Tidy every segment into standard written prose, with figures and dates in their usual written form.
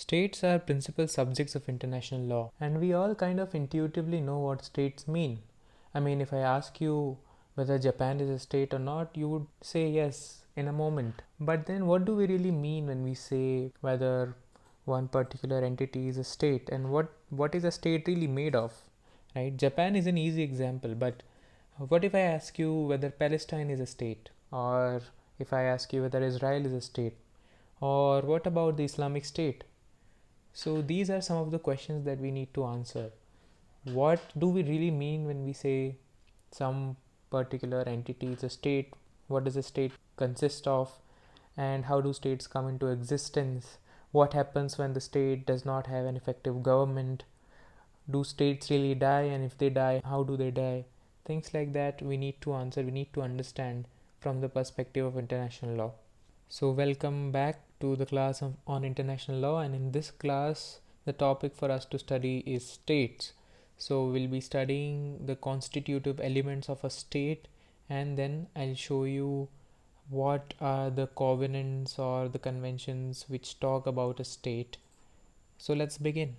States are principal subjects of international law, and we all kind of intuitively know what states mean. I mean, if I ask you whether Japan is a state or not, you would say yes in a moment. But then, what do we really mean when we say whether one particular entity is a state, and what is a state really made of? Right? Japan is an easy example, but what if I ask you whether Palestine is a state, or if I ask you whether Israel is a state, or what about the Islamic State? So these are some of the questions that we need to answer. What do we really mean when we say some particular entity is a state? What does a state consist of? And how do states come into existence? What happens when the state does not have an effective government? Do states really die? And if they die, how do they die? Things like that we need to answer, we need to understand from the perspective of international law. So welcome back to the class on international law, and in this class the topic for us to study is states. So we'll be studying the constitutive elements of a state, and then I'll show you what are the covenants or the conventions which talk about a state. So let's begin.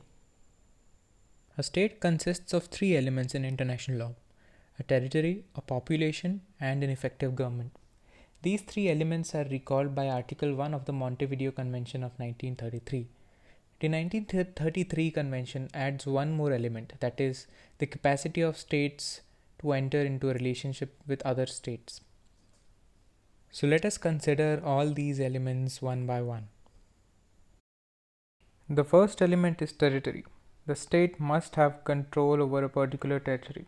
A state consists of three elements in international law: a territory, a population, and an effective government. These three elements are recalled by Article 1 of the Montevideo Convention of 1933. The 1933 Convention adds one more element, that is, the capacity of states to enter into a relationship with other states. So let us consider all these elements one by one. The first element is territory. The state must have control over a particular territory.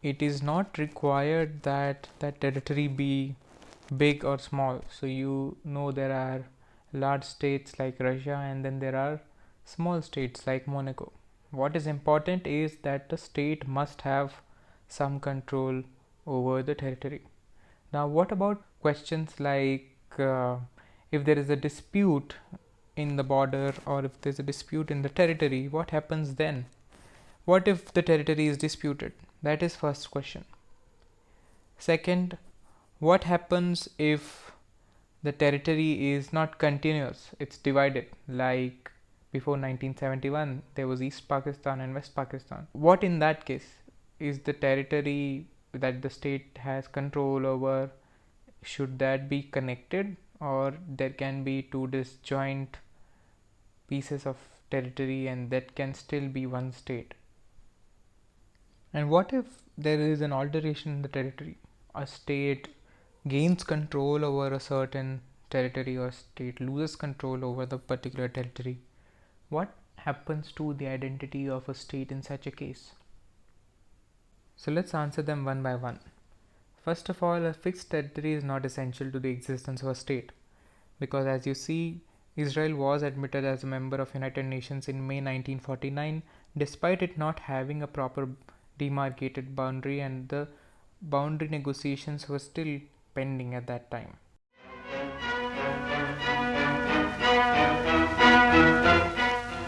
It is not required that that territory be big or small. So you know there are large states like Russia, and then there are small states like Monaco. What is important is that the state must have some control over the territory. Now, what about questions like if there is a dispute in the border, or if there's a dispute in the territory, what happens then? What if the territory is disputed? That is first question. Second, what happens if the territory is not continuous, it's divided, like before 1971 there was East Pakistan and West Pakistan? What in that case? Is the territory that the state has control over, should that be connected, or there can be two disjoint pieces of territory and that can still be one state? And what if there is an alteration in the territory? A state gains control over a certain territory, or state loses control over the particular territory. What happens to the identity of a state in such a case? So let's answer them one by one. First of all, a fixed territory is not essential to the existence of a state, because as you see, Israel was admitted as a member of United Nations in May 1949 despite it not having a proper demarcated boundary, and the boundary negotiations were still pending at that time.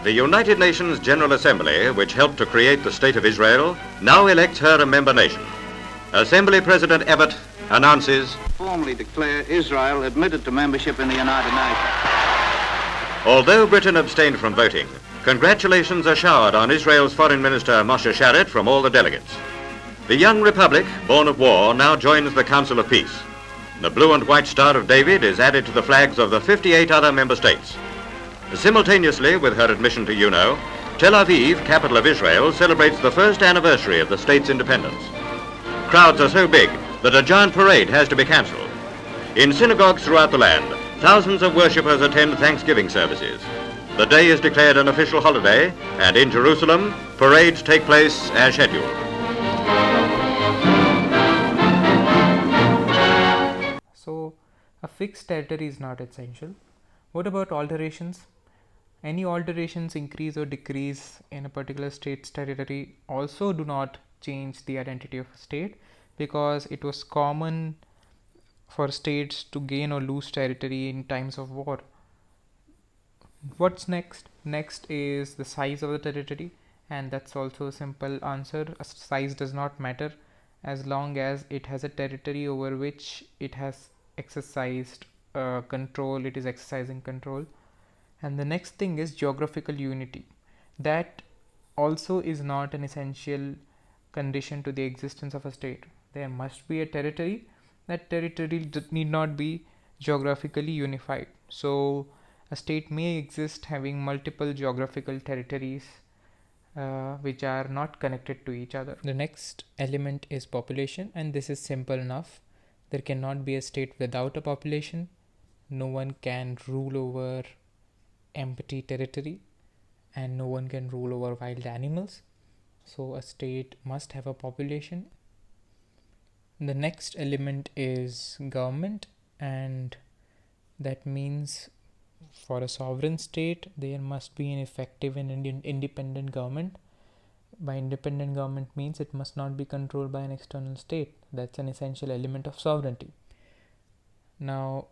The United Nations General Assembly, which helped to create the State of Israel, now elects her a member nation. Assembly President Abbott announces, formally declare Israel admitted to membership in the United Nations. Although Britain abstained from voting, congratulations are showered on Israel's Foreign Minister Moshe Sharett from all the delegates. The young republic, born of war, now joins the Council of Peace. The blue and white Star of David is added to the flags of the 58 other member states. Simultaneously with her admission to UNO, Tel Aviv, capital of Israel, celebrates the first anniversary of the state's independence. Crowds are so big that a giant parade has to be cancelled. In synagogues throughout the land, thousands of worshippers attend Thanksgiving services. The day is declared an official holiday, and in Jerusalem, parades take place as scheduled. So, a fixed territory is not essential. What about alterations? Any alterations, increase or decrease in a particular state's territory, also do not change the identity of a state, because it was common for states to gain or lose territory in times of war. What's next? Next is the size of the territory, and that's also a simple answer. A size does not matter as long as it has a territory over which it has exercised control, it is exercising control. And the next thing is geographical unity. That also is not an essential condition to the existence of a state. There must be a territory. That territory need not be geographically unified. So a state may exist having multiple geographical territories which are not connected to each other. The next element is population, and this is simple enough. There cannot be a state without a population. No one can rule over empty territory, and no one can rule over wild animals. So a state must have a population. The next element is government, and that means for a sovereign state there must be an effective and independent government. By independent government means it must not be controlled by an external state. That's an essential element of sovereignty. Now,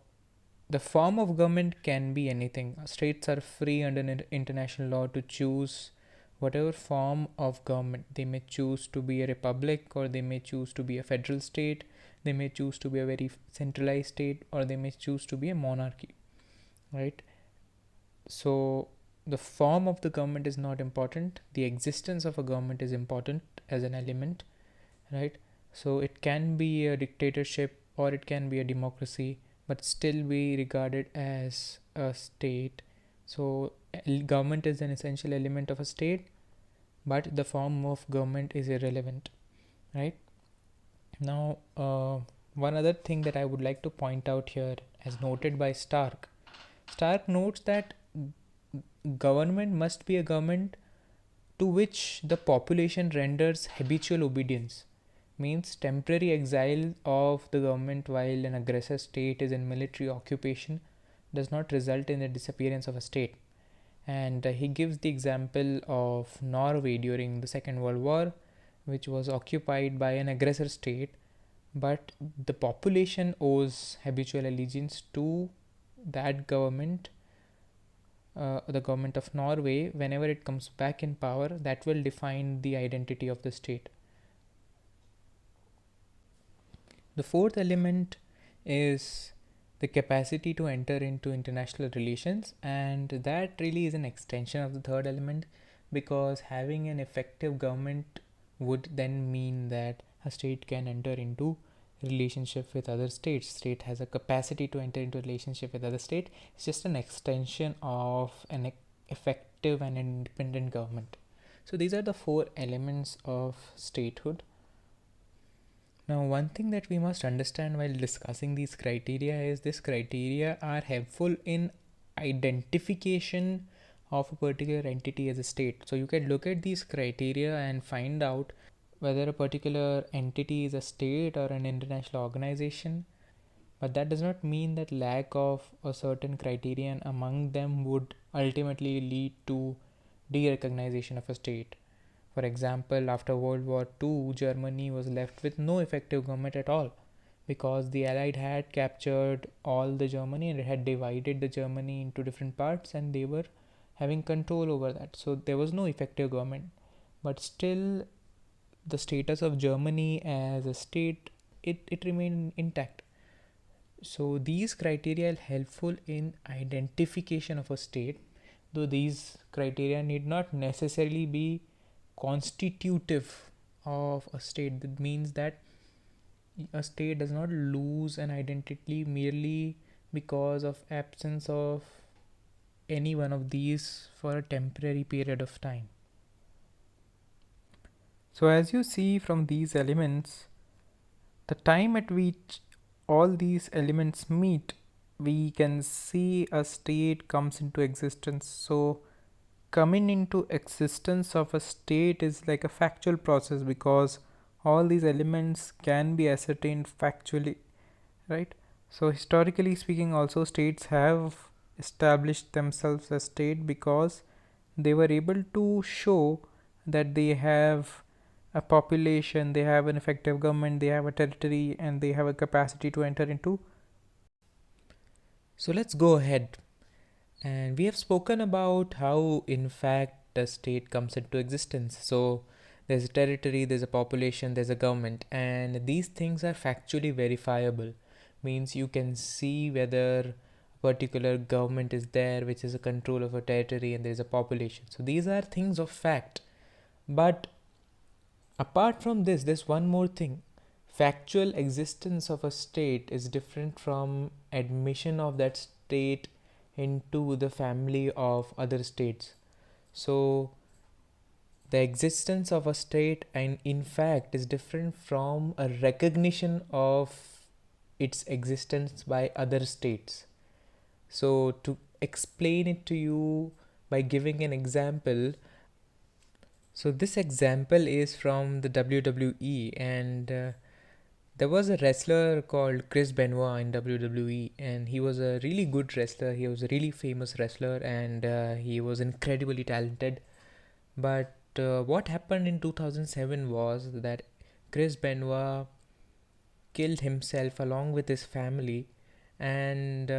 the form of government can be anything. States are free under international law to choose whatever form of government. They may choose to be a republic, or they may choose to be a federal state, they may choose to be a very centralized state, or they may choose to be a monarchy, right? So the form of the government is not important. The existence of a government is important as an element, right? So it can be a dictatorship or it can be a democracy, but still be regarded as a state. So government is an essential element of a state, but the form of government is irrelevant, right? Now, one other thing that I would like to point out here, as noted by Stark notes that government must be a government to which the population renders habitual obedience. Means temporary exile of the government while an aggressor state is in military occupation does not result in the disappearance of a state. And he gives the example of Norway during the Second World War, which was occupied by an aggressor state, but the population owes habitual allegiance to that government, the government of Norway. Whenever it comes back in power, that will define the identity of the state. The fourth element is the capacity to enter into international relations, and that really is an extension of the third element, because having an effective government would then mean that a state can enter into relationship with other states. State has a capacity to enter into relationship with other state. It's just an extension of an effective and independent government. So these are the four elements of statehood. Now, one thing that we must understand while discussing these criteria is these criteria are helpful in identification of a particular entity as a state. So you can look at these criteria and find out whether a particular entity is a state or an international organization, but that does not mean that lack of a certain criterion among them would ultimately lead to de-recognition of a state. For example, after World War II, Germany was left with no effective government at all, because the Allied had captured all the Germany and it had divided the Germany into different parts, and they were having control over that. So there was no effective government, but still the status of Germany as a state, it remained intact. So these criteria are helpful in identification of a state, though these criteria need not necessarily be constitutive of a state. That means that a state does not lose an identity merely because of absence of any one of these for a temporary period of time. So as you see from these elements, the time at which all these elements meet, we can see a state comes into existence. So coming into existence of a state is like a factual process, because all these elements can be ascertained factually, right? So historically speaking, also states have established themselves as state because they were able to show that they have a population, they have an effective government, they have a territory, and they have a capacity to enter into. So let's go ahead. And we have spoken about how, in fact, a state comes into existence. So there's a territory, there's a population, there's a government, and these things are factually verifiable. Means you can see whether a particular government is there which is a control of a territory and there is a population. So these are things of fact. But apart from this, there's one more thing. Factual existence of a state is different from admission of that state into the family of other states. So the existence of a state and in fact is different from a recognition of its existence by other states. So to explain it to you by giving an example, so this example is from the WWE, and there was a wrestler called Chris Benoit in WWE, and he was a really good wrestler. He was a really famous wrestler, and he was incredibly talented. But what happened in 2007 was that Chris Benoit killed himself along with his family. And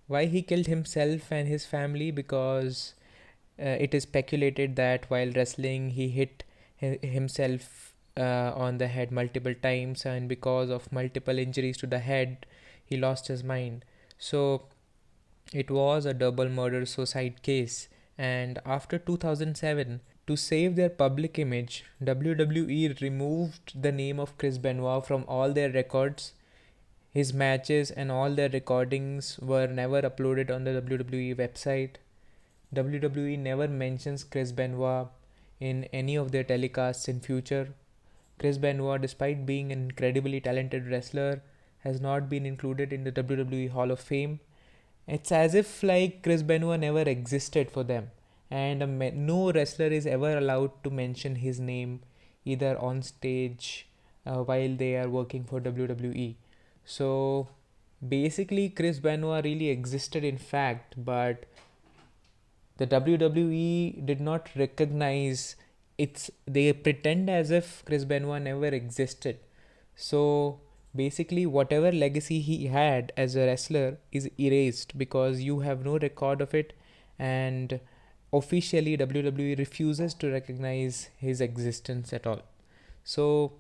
why he killed himself and his family? Because it is speculated that while wrestling he hit himself on the head multiple times, and because of multiple injuries to the head he lost his mind. So it was a double murder suicide case. And after 2007, to save their public image, WWE removed the name of Chris Benoit from all their records. His matches and all their recordings were never uploaded on the WWE website. WWE never mentions Chris Benoit in any of their telecasts in future. Chris Benoit, despite being an incredibly talented wrestler, has not been included in the WWE Hall of Fame. It's as if like Chris Benoit never existed for them, and no wrestler is ever allowed to mention his name either on stage while they are working for WWE. So basically Chris Benoit really existed in fact, but the WWE did not recognize it's, they pretend as if Chris Benoit never existed. So basically whatever legacy he had as a wrestler is erased because you have no record of it, and officially WWE refuses to recognize his existence at all. So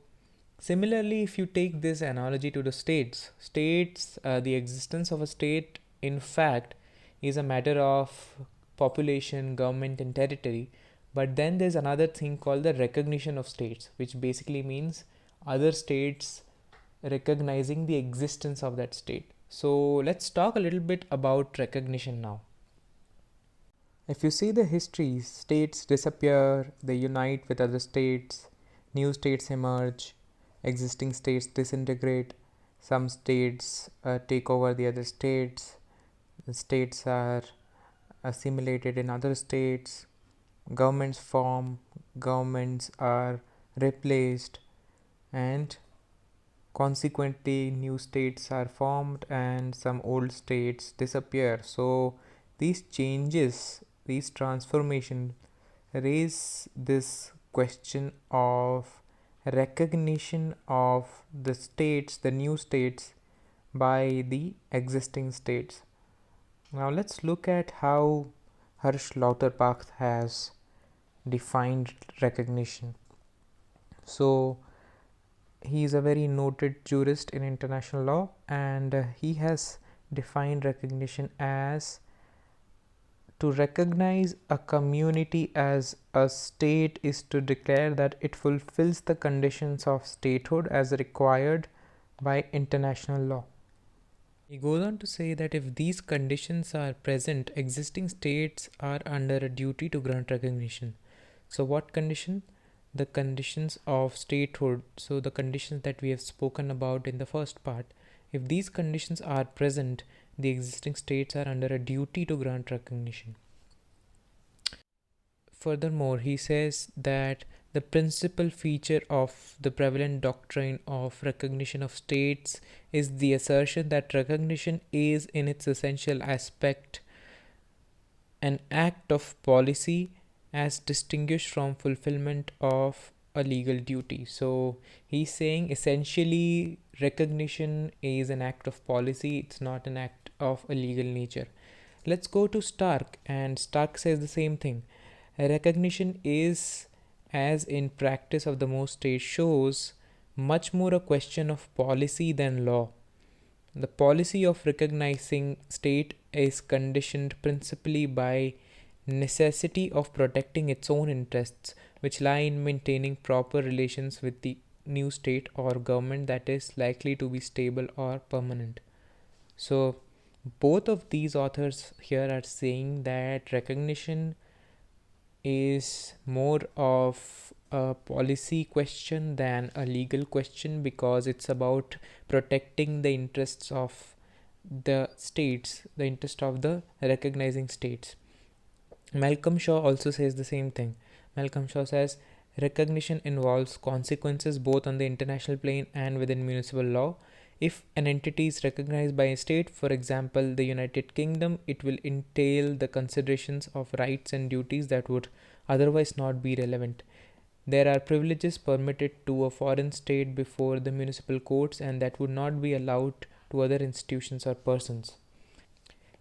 similarly, if you take this analogy to the states, the existence of a state in fact is a matter of population, government and territory. But then there's another thing called the recognition of states, which basically means other states recognizing the existence of that state. So let's talk a little bit about recognition now. If you see the history, states disappear, they unite with other states, new states emerge, existing states disintegrate, some states take over the other states, the states are assimilated in other states, governments form, governments are replaced, and consequently new states are formed and some old states disappear. So these changes, these transformations raise this question of recognition of the states, the new states, by the existing states. Now let's look at how Harsh Lauterpacht has defined recognition. So he is a very noted jurist in international law, and he has defined recognition as to recognize a community as a state is to declare that it fulfills the conditions of statehood as required by international law. He goes on to say that if these conditions are present, existing states are under a duty to grant recognition. So what condition? The conditions of statehood. So the conditions that we have spoken about in the first part. If these conditions are present, the existing states are under a duty to grant recognition. Furthermore, he says that the principal feature of the prevalent doctrine of recognition of states is the assertion that recognition is in its essential aspect an act of policy as distinguished from fulfillment of a legal duty. So he's saying essentially recognition is an act of policy, it's not an act of a legal nature. Let's go to Stark, and Stark says the same thing. Recognition is, as in practice of the most states shows, much more a question of policy than law. the policy of recognizing state is conditioned principally by necessity of protecting its own interests, which lie in maintaining proper relations with the new state or government that is likely to be stable or permanent. So both of these authors here are saying that recognition is more of a policy question than a legal question, because it's about protecting the interests of the states, the interest of the recognizing states. Malcolm Shaw also says the same thing. Malcolm Shaw says recognition involves consequences both on the international plane and within municipal law. If an entity is recognized by a state, for example the United Kingdom, it will entail the considerations of rights and duties that would otherwise not be relevant. There are privileges permitted to a foreign state before the municipal courts, and that would not be allowed to other institutions or persons.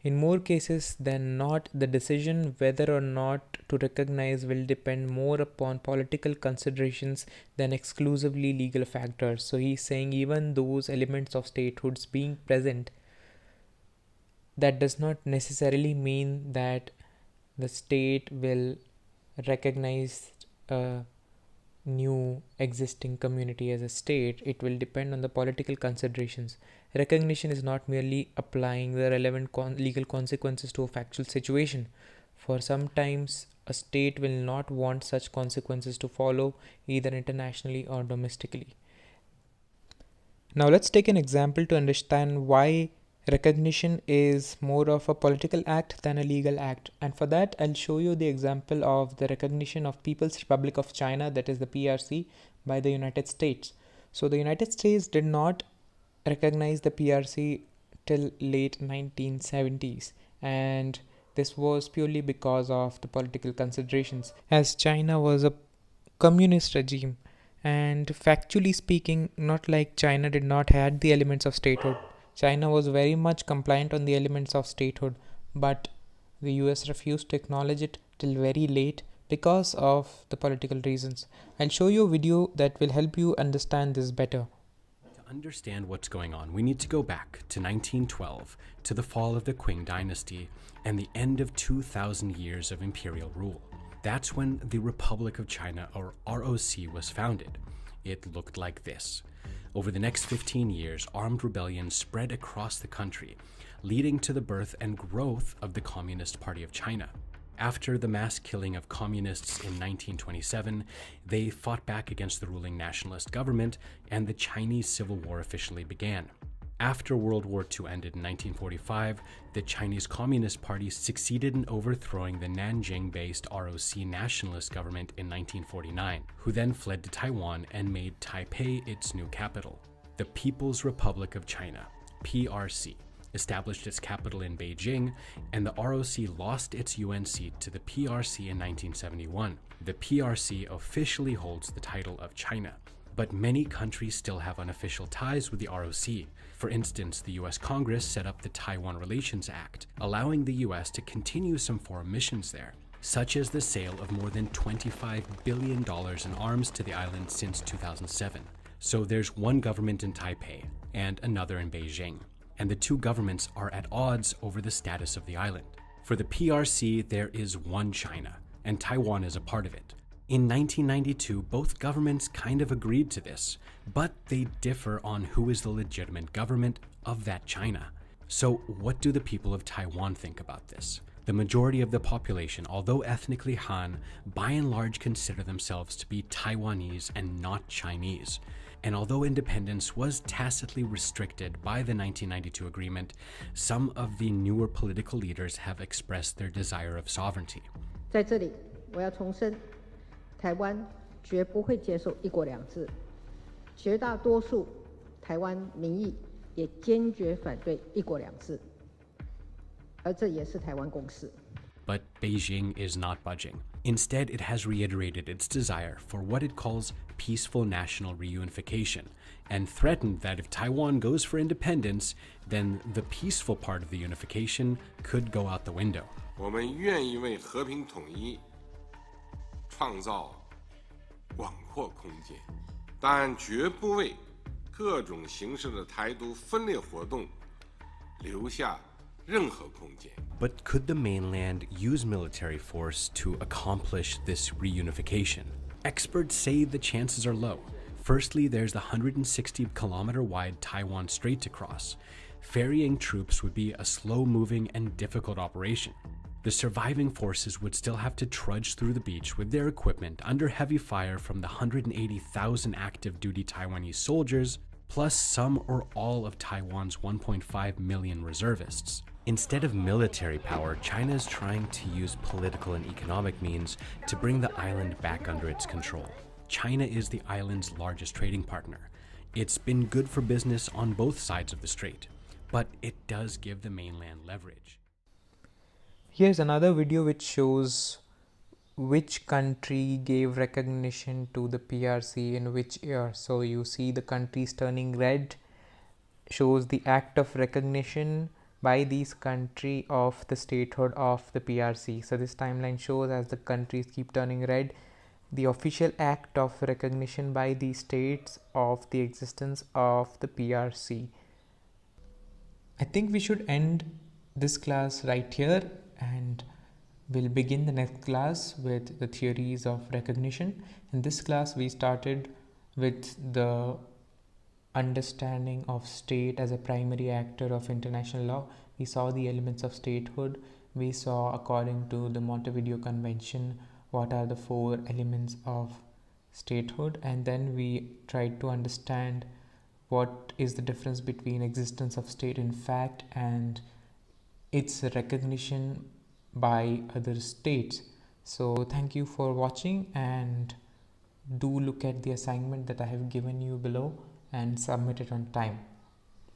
In more cases than not, the decision whether or not to recognize will depend more upon political considerations than exclusively legal factors. So he's saying even those elements of statehoods being present, that does not necessarily mean that the state will recognize a new existing community as a state. It will depend on the political considerations. Recognition is not merely applying the relevant legal consequences to a factual situation. For sometimes a state will not want such consequences to follow either internationally or domestically. Now let's take an example to understand why recognition is more of a political act than a legal act. And for that, I'll show you the example of the recognition of People's Republic of China, that is the PRC, by the United States. So the United States did not recognize the PRC till late 1970s, and this was purely because of the political considerations, as China was a communist regime, and factually speaking, not like China did not had the elements of statehood. China was very much compliant on the elements of statehood, but the US refused to acknowledge it till very late because of the political reasons. I'll show you a video that will help you understand this better. To understand what's going on, we need to go back to 1912, to the fall of the Qing dynasty and the end of 2,000 years of imperial rule. That's when the Republic of China, or ROC, was founded. It looked like this. Over the next 15 years, armed rebellion spread across the country, leading to the birth and growth of the Communist Party of China. After the mass killing of communists in 1927, they fought back against the ruling nationalist government, and the Chinese Civil War officially began. After World War II ended in 1945, the Chinese Communist Party succeeded in overthrowing the Nanjing-based ROC nationalist government in 1949, who then fled to Taiwan and made Taipei its new capital. The People's Republic of China, PRC, established its capital in Beijing, and the ROC lost its UN seat to the PRC in 1971. The PRC officially holds the title of China, but many countries still have unofficial ties with the ROC. For instance, the US Congress set up the Taiwan Relations Act, allowing the US to continue some foreign missions there, such as the sale of more than $25 billion in arms to the island since 2007. So there's one government in Taipei and another in Beijing, and the two governments are at odds over the status of the island. For the PRC, there is one China, and Taiwan is a part of it. In 1992, both governments kind of agreed to this, but they differ on who is the legitimate government of that China. So what do the people of Taiwan think about this? The majority of the population, although ethnically Han, by and large consider themselves to be Taiwanese and not Chinese. And although independence was tacitly restricted by the 1992 agreement, some of the newer political leaders have expressed their desire of sovereignty. 在这里，我要重申，台湾绝不会接受一国两制，绝大多数台湾民意也坚决反对一国两制，而这也是台湾共识。 But Beijing is not budging. Instead, it has reiterated its desire for what it calls peaceful national reunification, and threatened that if Taiwan goes for independence, then the peaceful part of the unification could go out the window. 我们愿意为和平统一创造广阔空间，但绝不为各种形式的台独分裂活动留下任何空间。 But could the mainland use military force to accomplish this reunification? Experts say the chances are low. Firstly, there's the 160-kilometer wide Taiwan Strait to cross. Ferrying troops would be a slow-moving and difficult operation. The surviving forces would still have to trudge through the beach with their equipment under heavy fire from the 180,000 active-duty Taiwanese soldiers, plus some or all of Taiwan's 1.5 million reservists. Instead of military power, China is trying to use political and economic means to bring the island back under its control. China is the island's largest trading partner. It's been good for business on both sides of the strait, but it does give the mainland leverage. Here's another video which shows which country gave recognition to the PRC in which year. So you see the countries turning red shows the act of recognition by these country of the statehood of the PRC. So this timeline shows as the countries keep turning red, the official act of recognition by these states of the existence of the PRC. I think we should end this class right here, and we'll begin the next class with the theories of recognition. In this class, we started with the understanding of state as a primary actor of international law. We saw the elements of statehood. We saw, according to the Montevideo Convention, what are the 4 elements of statehood, and then we tried to understand what is the difference between existence of state in fact and its recognition by other states. So thank you for watching, and do look at the assignment that I have given you below and submit it on time.